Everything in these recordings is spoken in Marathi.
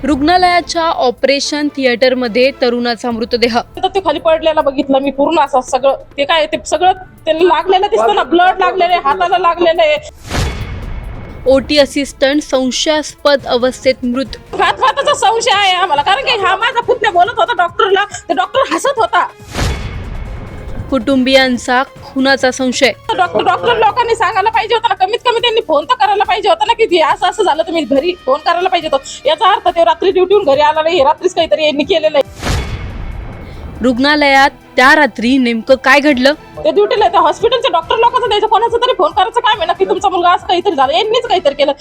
रुग्णालयाच्या ऑपरेशन थिएटरमध्ये तरुणाचा मृतदेह। ते खाली पडलेला बघितलं मी पूर्ण असं सगळं ते काय ते सगळं त्याला लागलेलं दिसतं ना, ब्लड लागलेलं आहे, हाताला लागलेलं आहे। ओटी असिस्टंट संशयास्पद अवस्थेत मृत। घातपाताचा संशय आहे आम्हाला, कारण की हा माझा पुतण्या बोलत होता डॉक्टरला, ते डॉक्टर हसत होता। कुटुंबियांचा खुनाचा संशय। डॉक्टर लोकांनी सांगायला पाहिजे होतं ना, कमीत कमी त्यांनी फोन तर करायला पाहिजे होता ना, की असं झालं तुम्ही घरी फोन करायला पाहिजे होतं। याचा अर्थ ते रात्री ड्युटीहून घरी आला नाही, रात्रीच काहीतरी यांनी केलेलं आहे। रुग्णालयात त्या रात्री नेमकं काय घडलं? ते ड्युटीला त्या हॉस्पिटलच्या डॉक्टर लोकांचं द्यायचं, कोणाचं तरी फोन करायचं काय म्हणा की तुमचा मुलगा असं काहीतरी झालं, यांनीच काहीतरी केलं।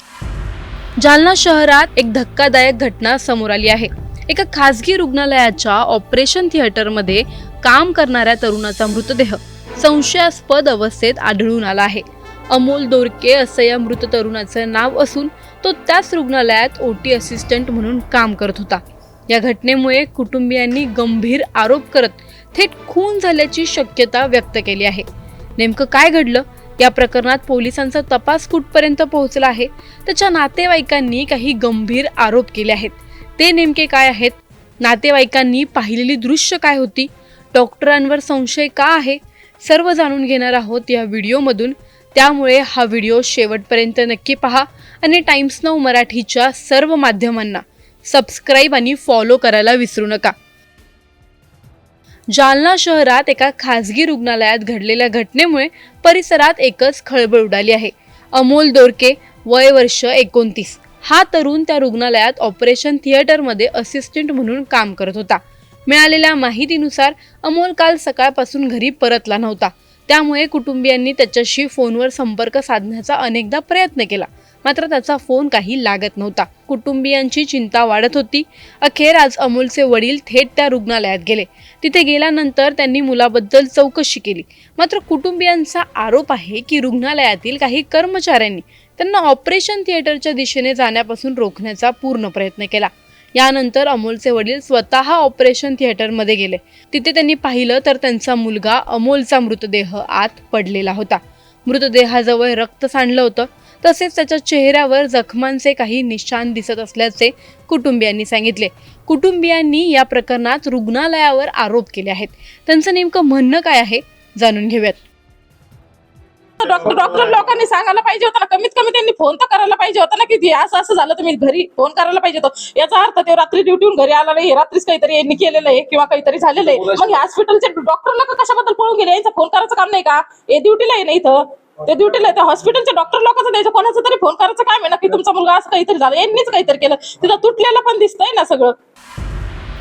जालना शहरात एक धक्कादायक घटना समोर आली आहे। एका खासगी रुग्णालयाच्या ऑपरेशन थिएटरमध्ये काम करणाऱ्या तरुणाचा मृतदेह संशयास्पद अवस्थेत आढळून आला आहे। अमोल दोरके असं या मृत तरुणाचं नाव असून तो त्याच रुग्णालयात ओटी असिस्टंट म्हणून काम करत होता। या घटनेमुळे कुटुंबियांनी गंभीर आरोप करत थेट खून झाल्याची शक्यता व्यक्त केली आहे। नेमकं काय घडलं? या प्रकरणात पोलिसांचा तपास कुठपर्यंत पोहोचला आहे? त्याच्या नातेवाईकांनी काही गंभीर आरोप केले आहेत। ते नेमके काय आहेत? नातेवाईकांनी पाहिलेली दृश्य काय होती? डॉक्टरांवर संशय का आहे? सर्व जाणून घेणार आहोत या व्हिडिओमधून, त्यामुळे हा व्हिडिओ शेवटपर्यंत नक्की पहा आणि टाइम्स नाऊ मराठीच्या सर्व माध्यमांना सबस्क्राईब आणि फॉलो करायला विसरू नका। जालना शहरात एका खासगी रुग्णालयात घडलेल्या घटनेमुळे परिसरात एकच खळबळ उडाली आहे। अमोल दोरके, वय वर्ष 29, हा तरुण त्या रुग्णालयात ऑपरेशन थिएटरमध्ये असिस्टंट म्हणून काम करत होता। मिळालेल्या माहितीनुसार अमोल काल सकाळपासून घरी परतला नव्हता, त्यामुळे कुटुंबियांनी त्याच्याशी फोनवर संपर्क साधण्याचा अनेकदा प्रयत्न केला, मात्र त्याचा फोन काही लागत नव्हता। कुटुंबियांची चिंता वाढत होती। अखेर आज अमोलचे वडील थेट त्या रुग्णालयात गेले। तिथे गेल्यानंतर त्यांनी मुलाबद्दल चौकशी केली, मात्र कुटुंबियांचा आरोप आहे की रुग्णालयातील काही कर्मचाऱ्यांनी त्यांना ऑपरेशन थिएटरच्या दिशेने जाण्यापासून रोखण्याचा पूर्ण प्रयत्न केला। यानंतर अमोलचे वडील स्वतः ऑपरेशन थिएटरमध्ये गेले। तिथे त्यांनी पाहिलं तर त्यांचा मुलगा अमोलचा मृतदेह आत पडलेला होता। मृतदेहाजवळ रक्त सांडलं होतं, तसेच त्याच्या चेहऱ्यावर जखमांचे काही निशाण दिसत असल्याचे कुटुंबियांनी सांगितले। कुटुंबियांनी या प्रकरणात रुग्णालयावर आरोप केले आहेत। त्यांचं नेमकं म्हणणं काय आहे जाणून घेऊयात। डॉक्टर लोकांनी सांगायला पाहिजे होतं ना, कमीत कमी त्यांनी फोन तर करायला पाहिजे होता ना, की असं झालं तुम्ही घरी फोन करायला पाहिजे होतं। याचा अर्थ ते रात्री ड्युटीहून घरी आला नाही, रात्रीच काहीतरी यांनी केलेलं आहे किंवा काहीतरी झालेलं आहे। मग हॉस्पिटलचे डॉक्टर लोक कशाबद्दल पळून गेले? यांचा फोन करायचं काम नाही का? हे ड्युटीला आहे ना, इथं ते ड्युटीला त्या हॉस्पिटलच्या डॉक्टर लोकांचं द्यायचं, कोणाचं तरी फोन करायचं काय म्हणा की तुमचा मुलगा असं काहीतरी झालं, यांनीच काहीतरी केलं। तिथं तुटलेलं पण दिसतंय ना सगळं।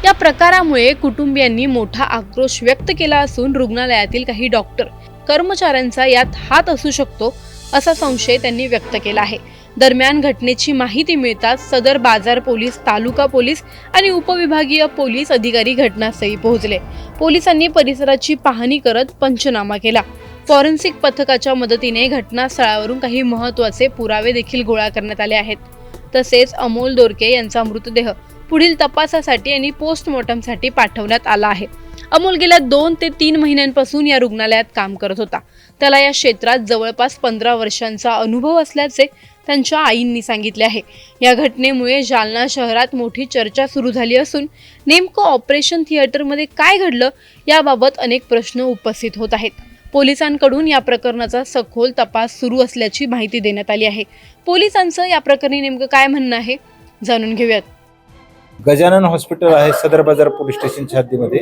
या प्रकारामुळे कुटुंबियांनी मोठा आक्रोश व्यक्त केला असून रुग्णालयातील काही डॉक्टर कर्मचाऱ्यांचा यात हात असू शकतो असा संशय त्यांनी व्यक्त केला आहे। दरम्यान घटनेची माहिती मिळताच सदर बाजार पोलीस, तालुका पोलीस आणि उपविभागीय पोलीस अधिकारी घटनास्थळी पोहोचले। पोलिसांनी परिसराची पाहणी करत पंचनामा केला। फॉरेन्सिक पथकाच्या मदतीने घटनास्थळावरून काही महत्त्वाचे पुरावे देखील गोळा करण्यात आले आहेत। तसेच अमोल दोरके यांचा मृतदेह पुढील तपासासाठी आणि पोस्टमॉर्टमसाठी पाठवण्यात आला आहे। अमोल गेल्या 2 ते 3 महिन्यांपासून या रुग्णालयात काम करत होता। त्याला या क्षेत्रात जवळपास 15 वर्षांचा अनुभव असल्याचे त्यांच्या आईंनी सांगितले आहे। या घटनेमुळे जालना शहरात मोठी चर्चा सुरू झाली असून नेमकं ऑपरेशन थिएटरमध्ये काय घडलं याबाबत अनेक प्रश्न उपस्थित होत आहेत। पोलिसांकडून या प्रकरणाचा सखोल तपास सुरू असल्याची माहिती देण्यात आली आहे। पोलिसांचं या प्रकरणी नेमकं काय म्हणणं आहे जाणून घेऊयात। गजानन हॉस्पिटल आहे सदर बाजार पोलीस स्टेशनच्या हद्दीमध्ये।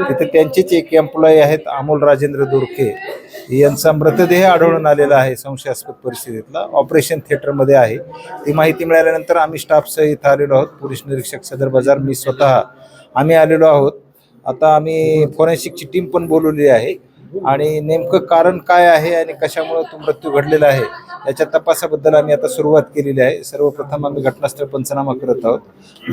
तिथे त्यांचेच एक एम्प्लॉई आहेत अमोल राजेंद्र दोरके, यांचा मृतदेह आढळून आलेला आहे संशयास्पद परिस्थितीतला, ऑपरेशन थिएटरमध्ये आहे। ती माहिती मिळाल्यानंतर आम्ही स्टाफसह इथं आलेलो आहोत। पोलीस निरीक्षक सदर बाजार, मी स्वतः आम्ही आलेलो आहोत। आता आम्ही फॉरेन्सिकची टीम पण बोलवली आहे आणि नेमकं कारण काय आहे आणि कशामुळे तो मृत्यू घडलेला आहे याच्या तपासाबद्दल आम्ही आता सुरुवात केलेली आहे। सर्वप्रथम आम्ही घटनास्थळ पंचनामा करत आहोत।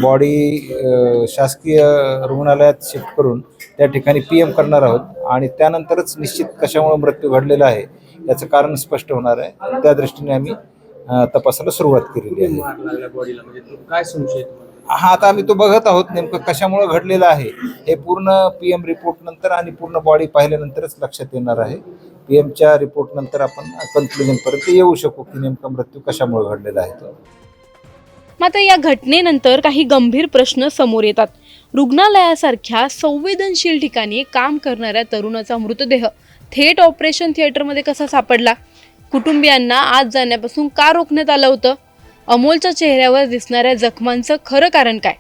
बॉडी शासकीय रुग्णालयात शिफ्ट करून त्या ठिकाणी PM करणार आहोत आणि त्यानंतरच निश्चित कशामुळे मृत्यू घडलेला आहे याचं कारण स्पष्ट होणार आहे। त्या दृष्टीने आम्ही तपासाला सुरुवात केलेली आहे। काय संशय? हा, आता आम्ही तो बघत आहोत नेमकं कशामुळे घडलेलं आहे हे पूर्ण PM रिपोर्ट नंतर आणि पूर्ण बॉडी पाहिल्यानंतरच लक्षात येणार आहे। PMच्या रिपोर्ट नंतर आपण कन्क्लुजन पर्यंत येऊ शकू की नेमका मृत्यू कशामुळे घडलेला आहे तो। मात्र या घटनेनंतर काही गंभीर प्रश्न समोर येतात. रुग्णालयासारख्या संवेदनशील ठिकाणी काम करणाऱ्या तरुणाचा मृतदेह थेट ऑपरेशन थिएटरमध्ये कसा सापडला? कुटुंबियांना आत जाण्यापासून का रोखण्यात आलं होतं? अमोलच्या चेहऱ्यावर दिसणाऱ्या जखमांचं खरं कारण काय?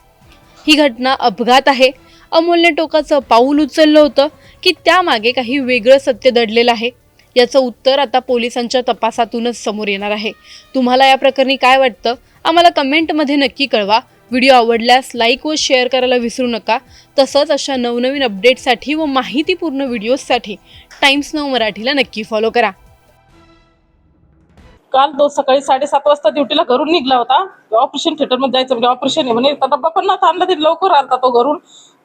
ही घटना अपघात आहे, अमोलने टोकाचं पाऊल उचललं होतं, की त्यामागे काही वेगळं सत्य दडलेलं आहे? याचं उत्तर आता पोलिसांच्या तपासातूनच समोर येणार आहे. तुम्हाला या प्रकरणी काय वाटतं? आम्हाला कमेंटमध्ये नक्की कळवा. व्हिडिओ आवडल्यास लाईक व शेअर करायला विसरू नका. तसंच अशा नवनवीन अपडेट्ससाठी व माहितीपूर्ण व्हिडिओजसाठी टाइम्स नाऊ मराठीला नक्की फॉलो करा. काल सकाळी 7:30 वाजता ड्युटीला घरून निघला होता. ऑपरेशन थिएटर मध्ये जायचं म्हणजे ऑपरेशन आहे म्हणे. डब्बा पण नव्हता आणला, ते लवकर आलता तो घरून.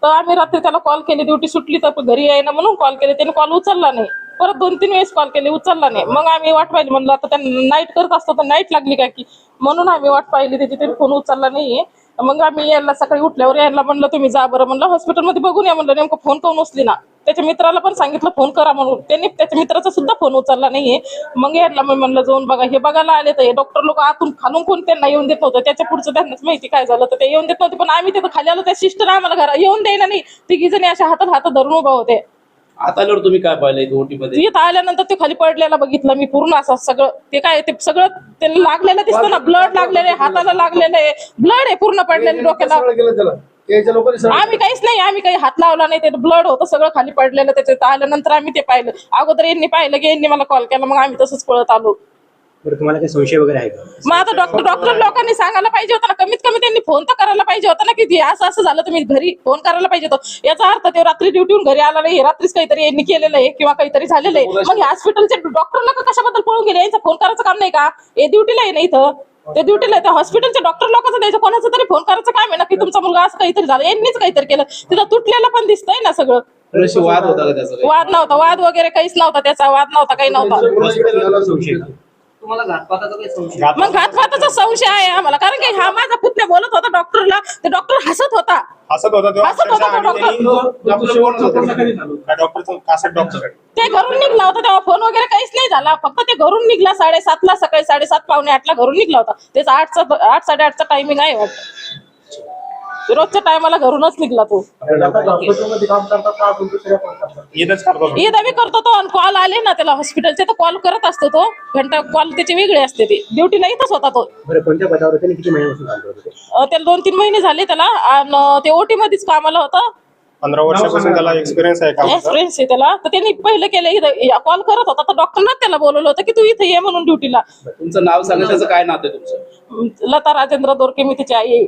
तर आम्ही रात्री त्याला कॉल केले, ड्युटी सुटली तर घरी यायना म्हणून कॉल केले. त्याने कॉल उचलला नाही. परत 2-3 वेळेस कॉल केले, उचलला नाही. मग आम्ही वाट पाहिली, म्हणलं आता त्यांना नाईट करत असतो तर नाईट लागली काय की, म्हणून आम्ही वाट पाहिली. त्याची तरी फोन उचलला नाहीये. मग आम्ही यायला सकाळी उठल्यावर यायला म्हणलं तुम्ही जा बरं, म्हणलं हॉस्पिटलमध्ये बघून या. म्हणलं नेमकं फोन काऊन उचली ना. त्याच्या मित्राला पण सांगितलं फोन करा म्हणून, त्यांनी त्याच्या मित्राचा सुद्धा फोन उचलला नाहीये. मग यायला मी म्हणलं जाऊन बघा. हे बघायला आले तर हे डॉक्टर लोक आतून खालून कोण त्यांना येऊन देत नव्हतं. त्याच्या पुढचं त्यांनाच माहिती काय झालं तर ते येऊन देत नव्हते. पण आम्ही तिथं खाली आलो, त्या सिस्टर आम्हाला घरा येऊन द्यायला नाही. तिघी जणी अशा हातात धरून उभा होते. आता आल्यावर तुम्ही काय पाहिलं ओटी मध्ये? इथं आल्यानंतर ते खाली पडलेला बघितलं मी पूर्ण. असं सगळं ते काय ते सगळं त्याला लागलेलं दिसतं ना, ब्लड लागलेलं आहे, हाताला लागलेलं आहे, ब्लड आहे पूर्ण पडलेलं डोक्याला. आम्ही काहीच नाही, आम्ही काही हात लावला नाही. ते ब्लड होतं सगळं खाली पडलेलं. त्याच्यात आल्यानंतर आम्ही ते पाहिलं. अगोदर यांनी पाहिलं की यांनी मला कॉल केला, मग आम्ही तसंच पळत आलो. बरं, तुम्हाला काही संशय वगैरे आहे का? मग आता डॉक्टर लोकांनी सांगायला पाहिजे होतं ना, कमीत कमी त्यांनी फोन तर करायला पाहिजे होता ना, की असं झालं तुम्ही घरी फोन करायला पाहिजे होतं. याचा अर्थ ते रात्री ड्युटीहून घरी आला नाही, रात्रीच काहीतरी यांनी केलेलं आहे किंवा काहीतरी झालेलं आहे. मग हॉस्पिटलचे डॉक्टर लोक कशाबद्दल पळून गेले? यांचा फोन करायचं काम नाही का? हे ड्युटीला आहे ना इथं, ते ड्युटीला आहे. हॉस्पिटलच्या डॉक्टर लोकांचं द्यायचं, कोणाचं तरी फोन करायचं काम आहे ना, की तुमचा मुलगा असं काहीतरी झालं, यांनीच काहीतरी केलं. तिथं तुटलेलं पण दिसतंय ना सगळं. वाद होता का त्याचा? वाद नव्हता, वाद वगैरे काहीच नव्हता, त्याचा वाद नव्हता, काही नव्हता. संशय का? तुम्हाला घातपाताचा काही संशय? मग घातपाताचा संशय आहे आम्हाला, कारण की हा माझा पुतण्या बोलत होता डॉक्टरला, ते डॉक्टर हसत होता तो डॉक्टर. ते घरून निघला होता तेव्हा फोन वगैरे काहीच नाही झाला. फक्त ते घरून निघला 7:30ला, सकाळी 7:30 पावणे 8ला घरून निघला होता. त्याचा 8-8:30चा टायमिंग आहे वाटतं. रोजच्या टायमाला घरूनच निघला तो. ईद आम्ही करतो तो. आणि कॉल आले ना त्याला हॉस्पिटलचे तर कॉल करत असतो तो. घंटा कॉल त्याचे वेगळे असते. ते ड्युटीला इथंच होता तो. बरं, कोणत्या पदावर होते आणि किती महिन्यापासून काम करत होते? त्याला 2-3 महिने झाले त्याला. आणि ते ओटी मध्येच कामाला होता. 15 वर्षापासून त्याला एक्सपिरियन्स आहे का? एक्सपिरियन्स आहे त्याला. तर त्यांनी पहिलं केलं, कॉल करत होता तर डॉक्टरना त्याला बोलवलं होतं की तू इथे ये म्हणून ड्युटीला. तुमचं नाव सांगा, त्याचं काय नातं आहे तुमचं? लता राजेंद्र दोरके, मी तिची आई आहे.